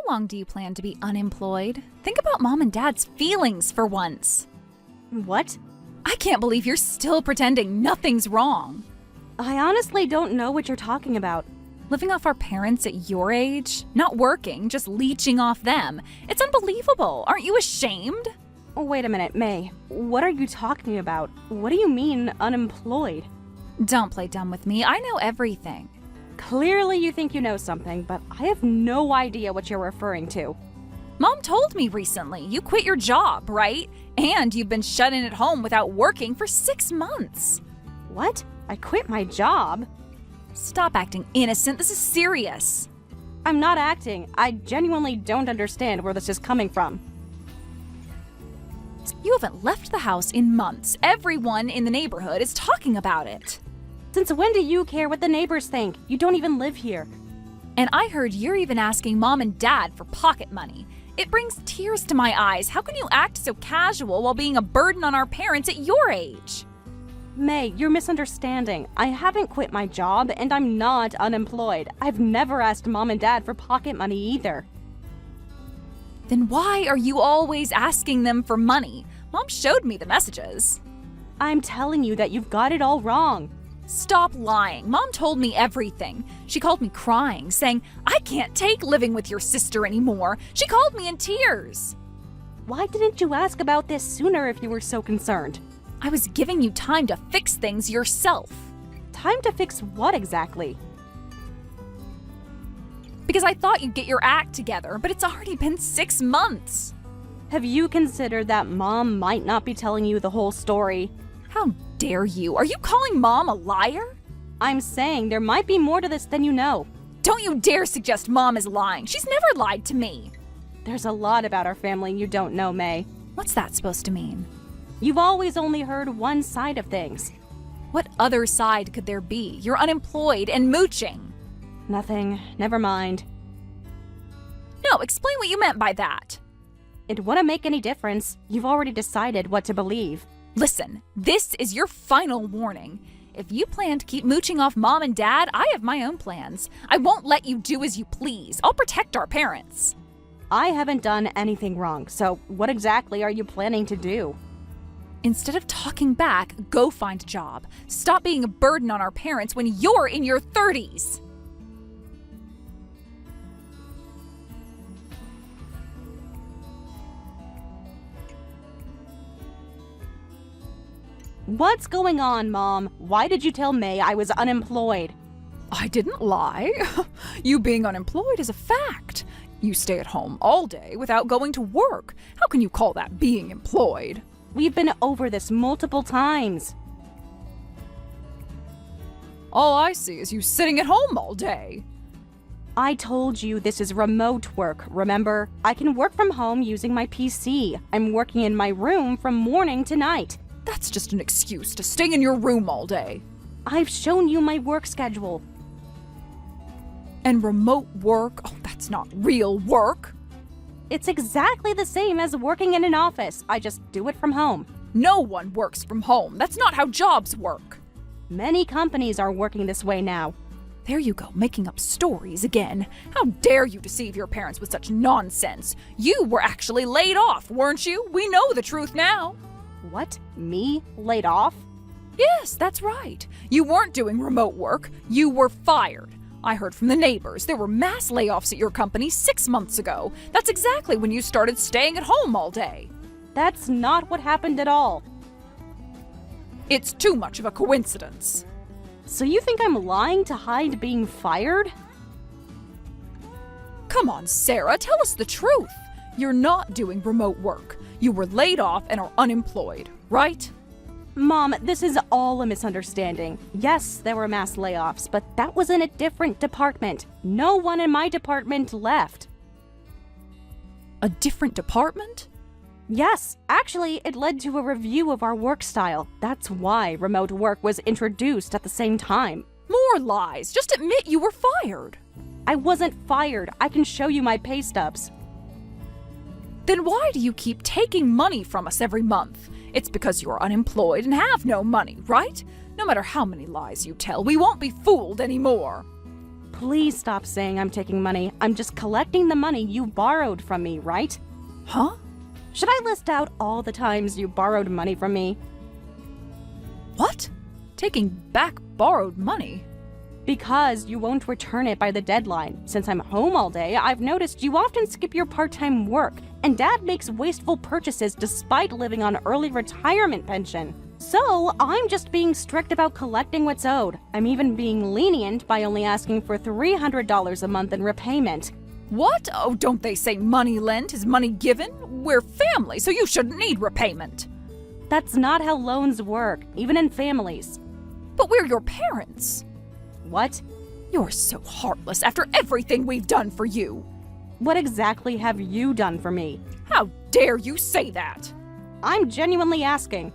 long do you plan to be unemployed? Think about Mom and Dad's feelings for once. What? I can't believe you're still pretending nothing's wrong. I honestly don't know what you're talking about. Living off our parents at your age? Not working, just leeching off them. It's unbelievable. Aren't you ashamed? Oh, wait a minute, May. What are you talking about? What do you mean, unemployed? Don't play dumb with me. I know everything. Clearly you think you know something, but I have no idea what you're referring to. Mom told me recently you quit your job, right? And you've been shut in at home without working for 6 months. What? I quit my job? Stop acting innocent. This is serious. I'm not acting. I genuinely don't understand where this is coming from. You haven't left the house in months. Everyone in the neighborhood is talking about it. Since when do you care what the neighbors think? You don't even live here. And I heard you're even asking Mom and Dad for pocket money. It brings tears to my eyes. How can you act so casual while being a burden on our parents at your age? May, you're misunderstanding. I haven't quit my job, and I'm not unemployed. I've never asked Mom and Dad for pocket money either. Then why are you always asking them for money? Mom showed me the messages. I'm telling you that you've got it all wrong. Stop lying. Mom told me everything. She called me crying, saying, I can't take living with your sister anymore. She called me in tears. Why didn't you ask about this sooner if you were so concerned? I was giving you time to fix things yourself. Time to fix what exactly? Because I thought you'd get your act together, but it's already been 6 months. Have you considered that Mom might not be telling you the whole story? How dare you? Are you calling Mom a liar? I'm saying there might be more to this than you know. Don't you dare suggest Mom is lying. She's never lied to me. There's a lot about our family you don't know, May. What's that supposed to mean? You've always only heard one side of things. What other side could there be? You're unemployed and mooching. Nothing. Never mind. No, explain what you meant by that. It wouldn't make any difference. You've already decided what to believe. Listen, this is your final warning. If you plan to keep mooching off Mom and Dad, I have my own plans. I won't let you do as you please. I'll protect our parents. I haven't done anything wrong, so what exactly are you planning to do? Instead of talking back, go find a job. Stop being a burden on our parents when you're in your 30s. What's going on, Mom? Why did you tell May I was unemployed? I didn't lie. You being unemployed is a fact. You stay at home all day without going to work. How can you call that being employed? We've been over this multiple times. All I see is you sitting at home all day. I told you this is remote work, remember? I can work from home using my PC. I'm working in my room from morning to night. That's just an excuse to stay in your room all day. I've shown you my work schedule. And remote work? Oh, that's not real work. It's exactly the same as working in an office. I just do it from home. No one works from home. That's not how jobs work. Many companies are working this way now. There you go, making up stories again. How dare you deceive your parents with such nonsense? You were actually laid off, weren't you? We know the truth now. What? Me? Laid off? Yes, that's right. You weren't doing remote work. You were fired. I heard from the neighbors there were mass layoffs at your company 6 months ago. That's exactly when you started staying at home all day. That's not what happened at all. It's too much of a coincidence. So you think I'm lying to hide being fired? Come on, Sarah, tell us the truth. You're not doing remote work. You were laid off and are unemployed, right? Mom, this is all a misunderstanding. Yes, there were mass layoffs, but that was in a different department. No one in my department left. A different department? Yes, actually, it led to a review of our work style. That's why remote work was introduced at the same time. More lies. Just admit you were fired. I wasn't fired. I can show you my pay stubs. Then why do you keep taking money from us every month? It's because you're unemployed and have no money, right? No matter how many lies you tell, we won't be fooled anymore. Please stop saying I'm taking money. I'm just collecting the money you borrowed from me, right? Huh? Should I list out all the times you borrowed money from me? What? Taking back borrowed money? Because you won't return it by the deadline. Since I'm home all day, I've noticed you often skip your part-time work, and Dad makes wasteful purchases despite living on early retirement pension. So, I'm just being strict about collecting what's owed. I'm even being lenient by only asking for $300 a month in repayment. What? Oh, don't they say money lent is money given? We're family, so you shouldn't need repayment. That's not how loans work, even in families. But we're your parents. What? You're so heartless after everything we've done for you. What exactly have you done for me? How dare you say that? I'm genuinely asking.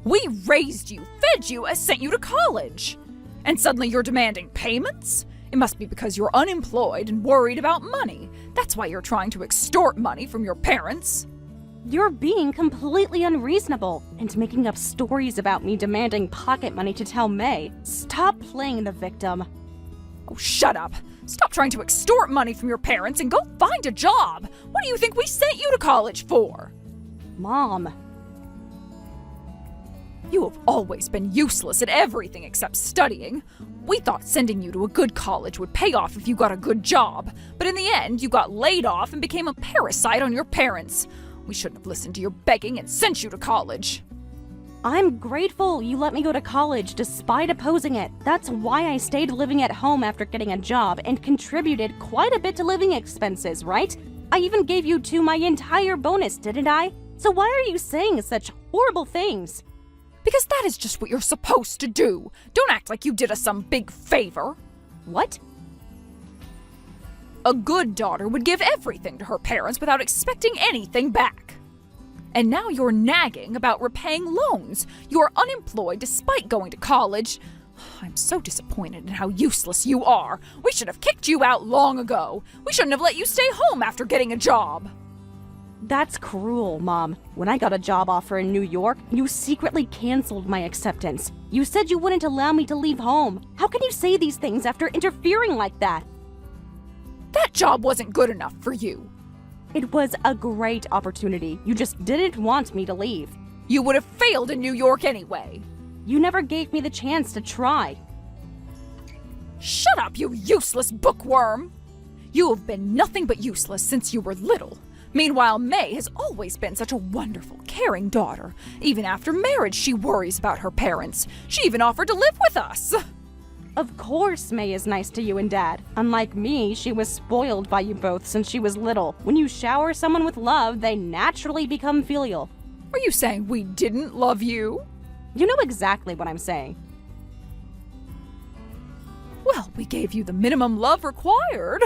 We raised you, fed you, and sent you to college. And suddenly you're demanding payments? It must be because you're unemployed and worried about money. That's why you're trying to extort money from your parents. You're being completely unreasonable and making up stories about me demanding pocket money to tell May. Stop playing the victim. Oh, shut up. Stop trying to extort money from your parents and go find a job. What do you think we sent you to college for? Mom. You have always been useless at everything except studying. We thought sending you to a good college would pay off if you got a good job, but in the end, you got laid off and became a parasite on your parents. We shouldn't have listened to your begging and sent you to college. I'm grateful you let me go to college despite opposing it. That's why I stayed living at home after getting a job and contributed quite a bit to living expenses, right? I even gave you two my entire bonus, didn't I? So why are you saying such horrible things? Because that is just what you're supposed to do. Don't act like you did us some big favor. What? A good daughter would give everything to her parents without expecting anything back. And now you're nagging about repaying loans. You're unemployed despite going to college. I'm so disappointed in how useless you are. We should have kicked you out long ago. We shouldn't have let you stay home after getting a job. That's cruel, Mom. When I got a job offer in New York, you secretly canceled my acceptance. You said you wouldn't allow me to leave home. How can you say these things after interfering like that? That job wasn't good enough for you. It was a great opportunity. You just didn't want me to leave. You would have failed in New York anyway. You never gave me the chance to try. Shut up, you useless bookworm! You have been nothing but useless since you were little. Meanwhile, May has always been such a wonderful, caring daughter. Even after marriage, she worries about her parents. She even offered to live with us. Of course May is nice to you and Dad. Unlike me, she was spoiled by you both since she was little. When you shower someone with love, they naturally become filial. Are you saying we didn't love you? You know exactly what I'm saying. Well, we gave you the minimum love required.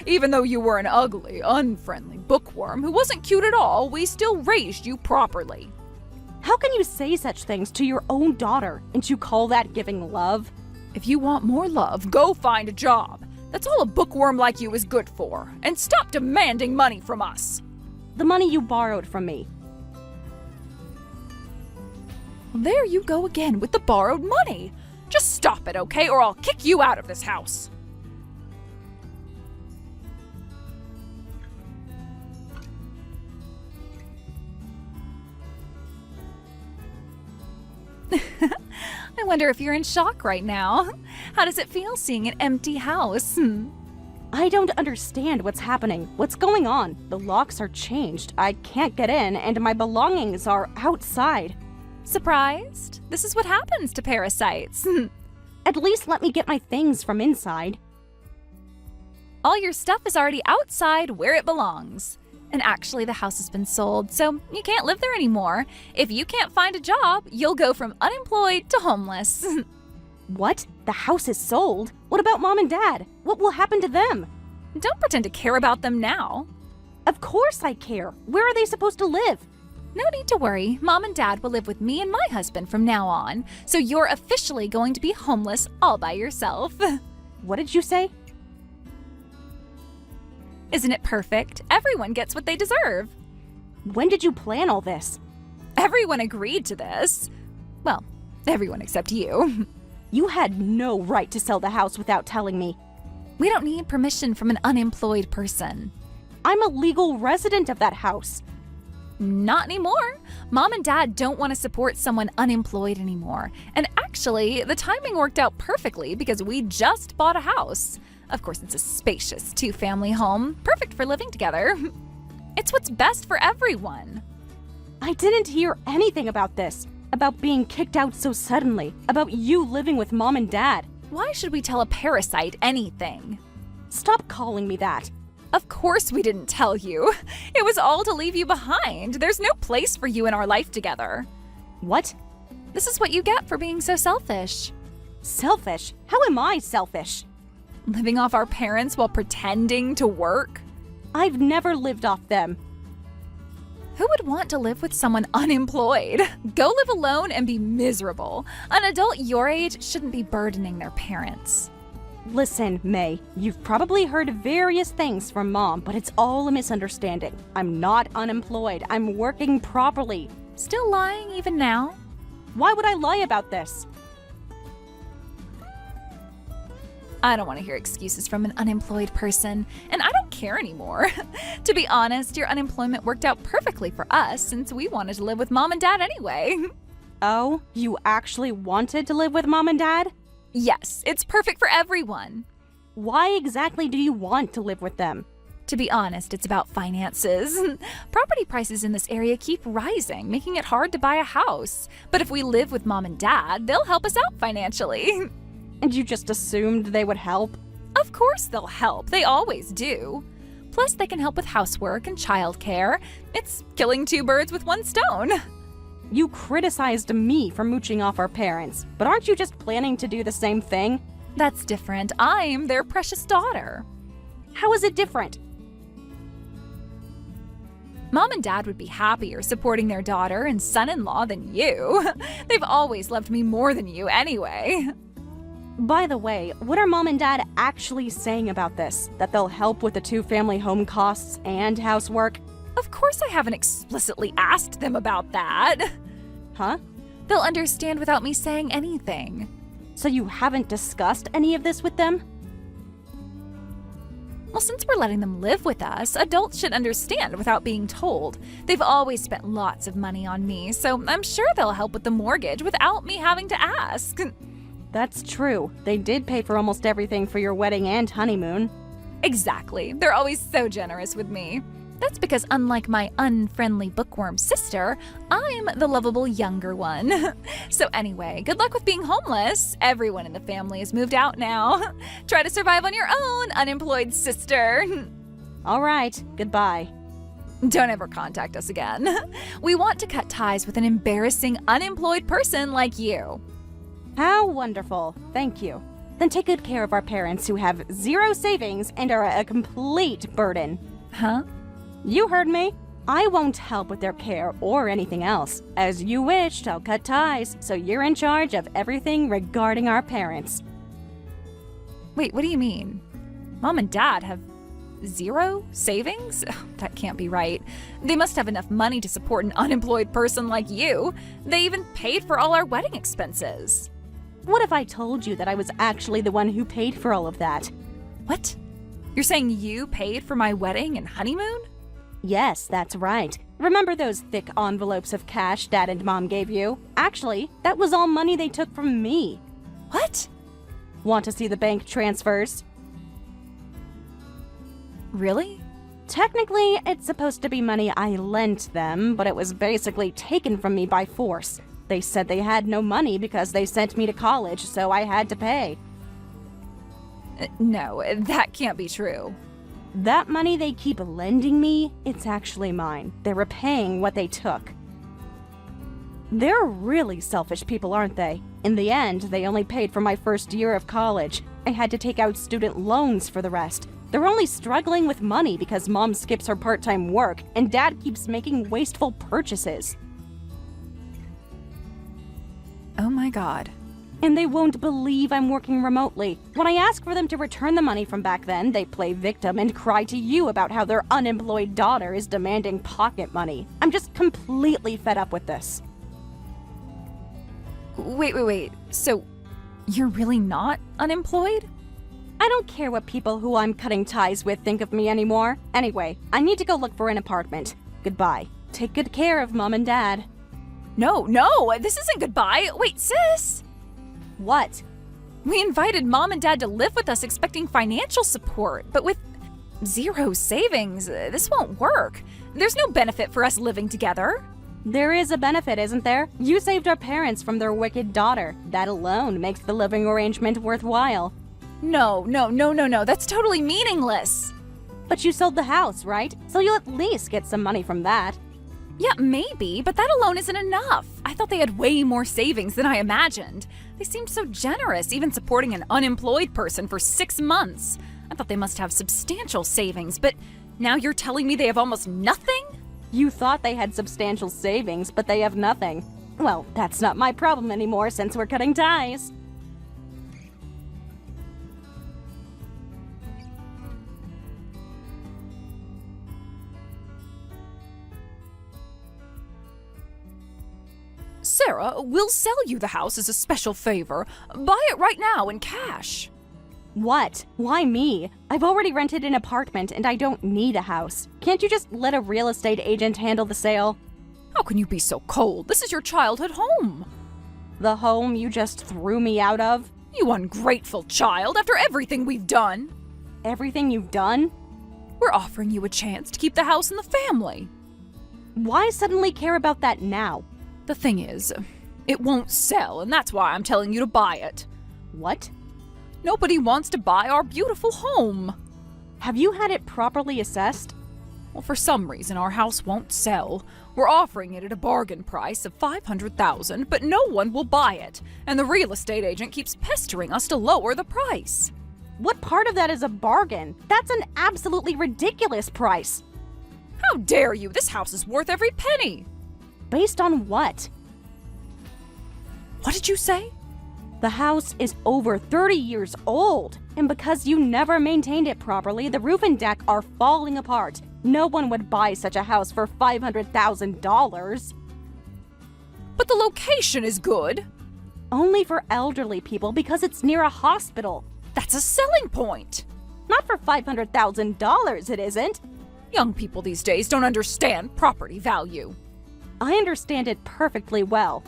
Even though you were an ugly, unfriendly bookworm who wasn't cute at all, we still raised you properly. How can you say such things to your own daughter? And you call that giving love? If you want more love, go find a job. That's all a bookworm like you is good for. And stop demanding money from us. The money you borrowed from me. There you go again with the borrowed money. Just stop it, okay? Or I'll kick you out of this house. I wonder if you're in shock right now. How does it feel seeing an empty house? I don't understand what's happening. What's going on? The locks are changed. I can't get in, and my belongings are outside. Surprised? This is what happens to parasites. At least let me get my things from inside. All your stuff is already outside where it belongs. And actually, the house has been sold, so you can't live there anymore. If you can't find a job, you'll go from unemployed to homeless. What? The house is sold? What about Mom and Dad? What will happen to them? Don't pretend to care about them now. Of course I care. Where are they supposed to live? No need to worry. Mom and Dad will live with me and my husband from now on. So you're officially going to be homeless all by yourself. What did you say? Isn't it perfect? Everyone gets what they deserve. When did you plan all this? Everyone agreed to this. Well, everyone except you. You had no right to sell the house without telling me. We don't need permission from an unemployed person. I'm a legal resident of that house. Not anymore. Mom and Dad don't want to support someone unemployed anymore. And actually, the timing worked out perfectly because we just bought a house. Of course, it's a spacious two-family home, perfect for living together. It's what's best for everyone. I didn't hear anything about this, about being kicked out so suddenly, about you living with Mom and Dad. Why should we tell a parasite anything? Stop calling me that. Of course we didn't tell you. It was all to leave you behind. There's no place for you in our life together. What? This is what you get for being so selfish. Selfish? How am I selfish? Living off our parents while pretending to work? I've never lived off them. Who would want to live with someone unemployed? Go live alone and be miserable. An adult your age shouldn't be burdening their parents. Listen, May, you've probably heard various things from Mom, but it's all a misunderstanding. I'm not unemployed. I'm working properly. Still lying even now? Why would I lie about this? I don't want to hear excuses from an unemployed person, and I don't care anymore. To be honest, your unemployment worked out perfectly for us since we wanted to live with Mom and Dad anyway. Oh, you actually wanted to live with Mom and Dad? Yes, it's perfect for everyone. Why exactly do you want to live with them? To be honest, it's about finances. Property prices in this area keep rising, making it hard to buy a house. But if we live with Mom and Dad, they'll help us out financially. And you just assumed they would help? Of course they'll help. They always do. Plus, they can help with housework and childcare. It's killing two birds with one stone. You criticized me for mooching off our parents, but aren't you just planning to do the same thing? That's different. I'm their precious daughter. How is it different? Mom and Dad would be happier supporting their daughter and son-in-law than you. They've always loved me more than you anyway. By the way, what are Mom and Dad actually saying about this? That they'll help with the two-family home costs and housework? Of course I haven't explicitly asked them about that. Huh? They'll understand without me saying anything. So you haven't discussed any of this with them? Well, since we're letting them live with us, adults should understand without being told. They've always spent lots of money on me, so I'm sure they'll help with the mortgage without me having to ask. That's true. They did pay for almost everything for your wedding and honeymoon. Exactly. They're always so generous with me. That's because unlike my unfriendly bookworm sister, I'm the lovable younger one. So anyway, good luck with being homeless. Everyone in the family has moved out now. Try to survive on your own, unemployed sister. All right, goodbye. Don't ever contact us again. We want to cut ties with an embarrassing, unemployed person like you. How wonderful. Thank you. Then take good care of our parents who have zero savings and are a complete burden. Huh? You heard me. I won't help with their care or anything else. As you wished, I'll cut ties, so you're in charge of everything regarding our parents. Wait, what do you mean? Mom and Dad have zero savings? That can't be right. They must have enough money to support an unemployed person like you. They even paid for all our wedding expenses. What if I told you that I was actually the one who paid for all of that? What? You're saying you paid for my wedding and honeymoon? Yes, that's right. Remember those thick envelopes of cash Dad and Mom gave you? Actually, that was all money they took from me. What? Want to see the bank transfers? Really? Technically, it's supposed to be money I lent them, but it was basically taken from me by force. They said they had no money because they sent me to college, so I had to pay. No, that can't be true. That money they keep lending me, it's actually mine. They're repaying what they took. They're really selfish people, aren't they? In the end, they only paid for my first year of college. I had to take out student loans for the rest. They're only struggling with money because Mom skips her part-time work and Dad keeps making wasteful purchases. Oh my God. And they won't believe I'm working remotely. When I ask for them to return the money from back then, they play victim and cry to you about how their unemployed daughter is demanding pocket money. I'm just completely fed up with this. Wait. So, You're really not unemployed? I don't care what people who I'm cutting ties with think of me anymore. Anyway, I need to go look for an apartment. Goodbye. Take good care of Mom and Dad. No, this isn't goodbye. Wait, sis! What? We invited Mom and Dad to live with us expecting financial support, but with zero savings, this won't work. There's no benefit for us living together. There is a benefit, isn't there? You saved our parents from their wicked daughter. That alone makes the living arrangement worthwhile. No, that's totally meaningless. But you sold the house, right? So you'll at least get some money from that. Yeah, maybe, but that alone isn't enough. I thought they had way more savings than I imagined. They seemed so generous, even supporting an unemployed person for 6 months. I thought they must have substantial savings, but now you're telling me they have almost nothing? You thought they had substantial savings, but they have nothing. Well, that's not my problem anymore since we're cutting ties. Sarah, we'll sell you the house as a special favor. Buy it right now in cash. What? Why me? I've already rented an apartment and I don't need a house. Can't you just let a real estate agent handle the sale? How can you be so cold? This is your childhood home. The home you just threw me out of? You ungrateful child, after everything we've done. Everything you've done? We're offering you a chance to keep the house in the family. Why suddenly care about that now? The thing is, it won't sell, and that's why I'm telling you to buy it. What? Nobody wants to buy our beautiful home. Have you had it properly assessed? Well, for some reason, our house won't sell. We're offering it at a bargain price of $500,000, but no one will buy it, and the real estate agent keeps pestering us to lower the price. What part of that is a bargain? That's an absolutely ridiculous price. How dare you? This house is worth every penny. Based on what? What did you say? The house is over 30 years old, and because you never maintained it properly, the roof and deck are falling apart. No one would buy such a house for $500,000. But the location is good. Only for elderly people because it's near a hospital. That's a selling point. Not for $500,000, it isn't. Young people these days don't understand property value. I understand it perfectly well.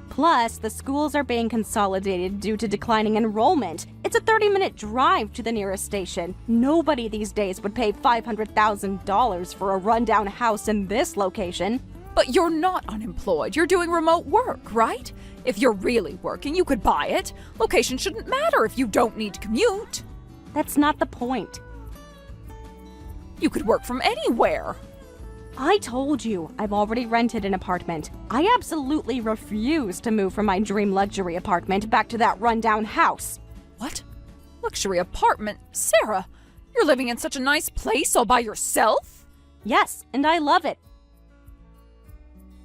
Plus, the schools are being consolidated due to declining enrollment. It's a 30-minute drive to the nearest station. Nobody these days would pay $500,000 for a rundown house in this location. But you're not unemployed. You're doing remote work, right? If you're really working, you could buy it. Location shouldn't matter if you don't need to commute. That's not the point. You could work from anywhere. I told you, I've already rented an apartment. I absolutely refuse to move from my dream luxury apartment back to that rundown house. What? Luxury apartment? Sarah, you're living in such a nice place all by yourself? Yes, and I love it.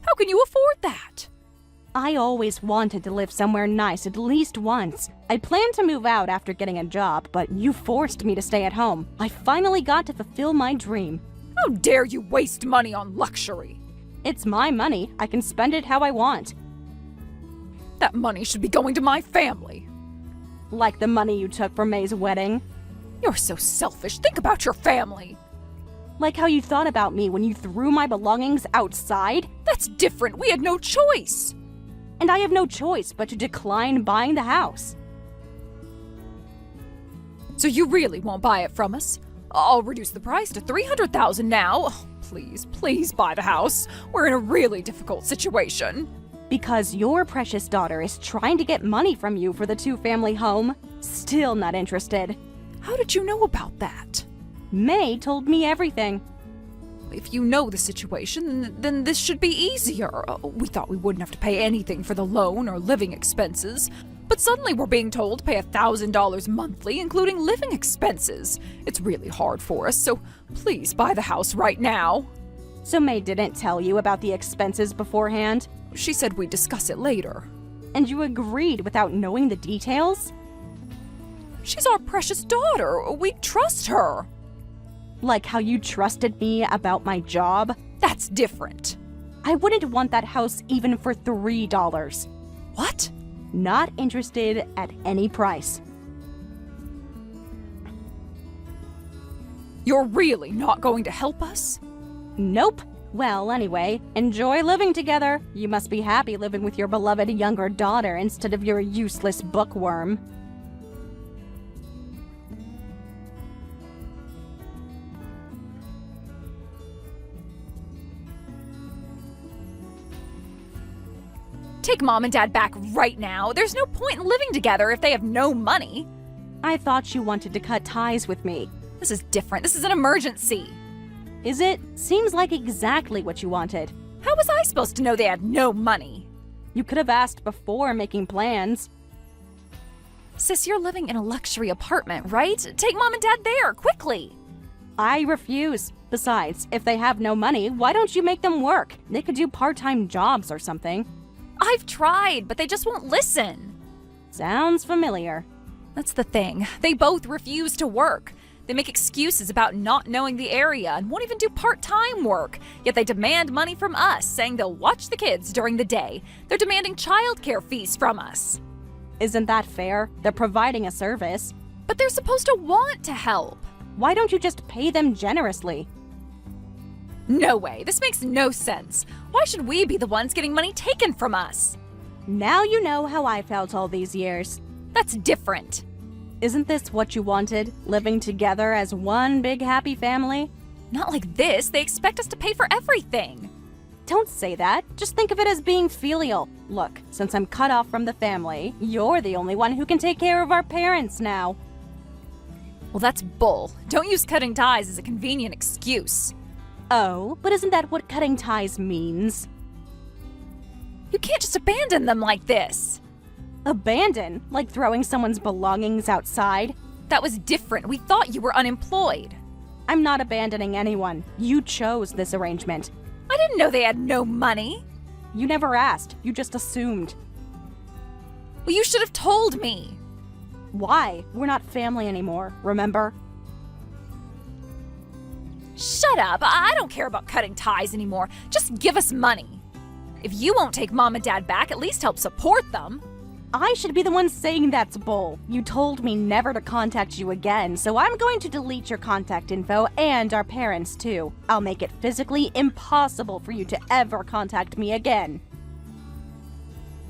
How can you afford that? I always wanted to live somewhere nice at least once. I planned to move out after getting a job, but you forced me to stay at home. I finally got to fulfill my dream. How dare you waste money on luxury? It's my money. I can spend it how I want. That money should be going to my family. Like the money you took for May's wedding. You're so selfish. Think about your family. Like how you thought about me when you threw my belongings outside? That's different. We had no choice. And I have no choice but to decline buying the house. So you really won't buy it from us? I'll reduce the price to $300,000 now. Oh, please buy the house. We're in a really difficult situation. Because your precious daughter is trying to get money from you for the two-family home. Still not interested. How did you know about that? May told me everything. If you know the situation, then this should be easier. We thought we wouldn't have to pay anything for the loan or living expenses. But suddenly we're being told to pay $1,000 monthly, including living expenses. It's really hard for us, so please buy the house right now. So May didn't tell you about the expenses beforehand? She said we'd discuss it later. And you agreed without knowing the details? She's our precious daughter. We trust her. Like how you trusted me about my job? That's different. I wouldn't want that house even for $3. What? Not interested at any price. You're really not going to help us? Nope. Well, anyway, enjoy living together. You must be happy living with your beloved younger daughter instead of your useless bookworm. Take Mom and Dad back right now. There's no point in living together if they have no money. I thought you wanted to cut ties with me. This is different. This is an emergency. Is it? Seems like exactly what you wanted. How was I supposed to know they had no money? You could have asked before making plans. Sis, you're living in a luxury apartment, right? Take Mom and Dad there, quickly. I refuse. Besides, if they have no money, why don't you make them work? They could do part-time jobs or something. I've tried, but they just won't listen. Sounds familiar. That's the thing. They both refuse to work. They make excuses about not knowing the area and won't even do part-time work. Yet they demand money from us, saying they'll watch the kids during the day. They're demanding childcare fees from us. Isn't that fair? They're providing a service. But they're supposed to want to help. Why don't you just pay them generously? No way. This makes no sense. Why should we be the ones getting money taken from us? Now you know how I felt all these years. That's different. Isn't this what you wanted? Living together as one big happy family? Not like this. They expect us to pay for everything. Don't say that. Just think of it as being filial. Look, since I'm cut off from the family, you're the only one who can take care of our parents now. Well, that's bull. Don't use cutting ties as a convenient excuse. Oh, but isn't that what cutting ties means? You can't just abandon them like this. Abandon? Like throwing someone's belongings outside? That was different. We thought you were unemployed. I'm not abandoning anyone. You chose this arrangement. I didn't know they had no money. You never asked. You just assumed. Well, you should have told me. Why? We're not family anymore, remember? Shut up. I don't care about cutting ties anymore. Just give us money. If you won't take Mom and Dad back, at least help support them. I should be the one saying that's bull. You told me never to contact you again, so I'm going to delete your contact info and our parents too. I'll make it physically impossible for you to ever contact me again.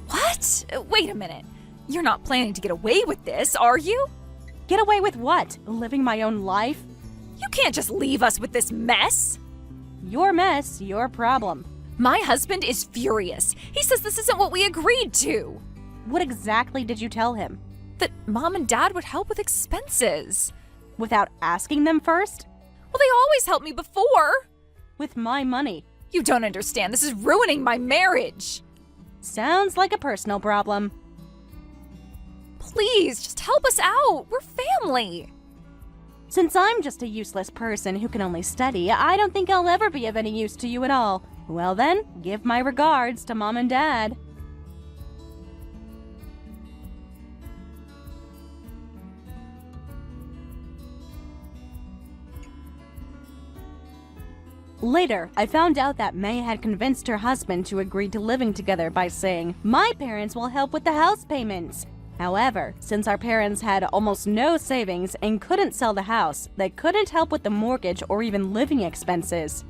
What? Wait a minute. You're not planning to get away with this, are you? Get away with what? Living my own life? You can't just leave us with this mess. Your mess, your problem. My husband is furious. He says this isn't what we agreed to. What exactly did you tell him? That Mom and Dad would help with expenses. Without asking them first? Well, they always helped me before. With my money. You don't understand. This is ruining my marriage. Sounds like a personal problem. Please, just help us out. We're family. Since I'm just a useless person who can only study, I don't think I'll ever be of any use to you at all. Well then, give my regards to Mom and Dad. Later, I found out that May had convinced her husband to agree to living together by saying, "My parents will help with the house payments." However, since our parents had almost no savings and couldn't sell the house, they couldn't help with the mortgage or even living expenses.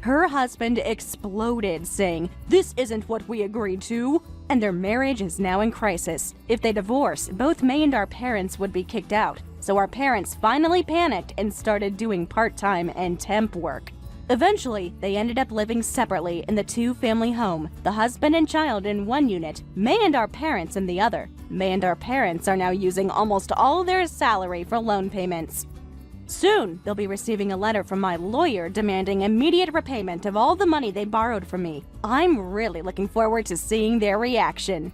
Her husband exploded, saying, "This isn't what we agreed to," and their marriage is now in crisis. If they divorce, both May and our parents would be kicked out, so our parents finally panicked and started doing part-time and temp work. Eventually, they ended up living separately in the two-family home, the husband and child in one unit, May and our parents in the other. May and our parents are now using almost all their salary for loan payments. Soon, they'll be receiving a letter from my lawyer demanding immediate repayment of all the money they borrowed from me. I'm really looking forward to seeing their reaction.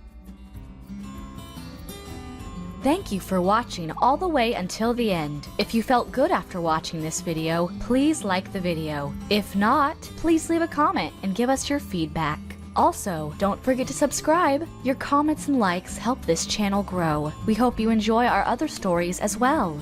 Thank you for watching all the way until the end. If you felt good after watching this video, please like the video. If not, please leave a comment and give us your feedback. Also, don't forget to subscribe. Your comments and likes help this channel grow. We hope you enjoy our other stories as well.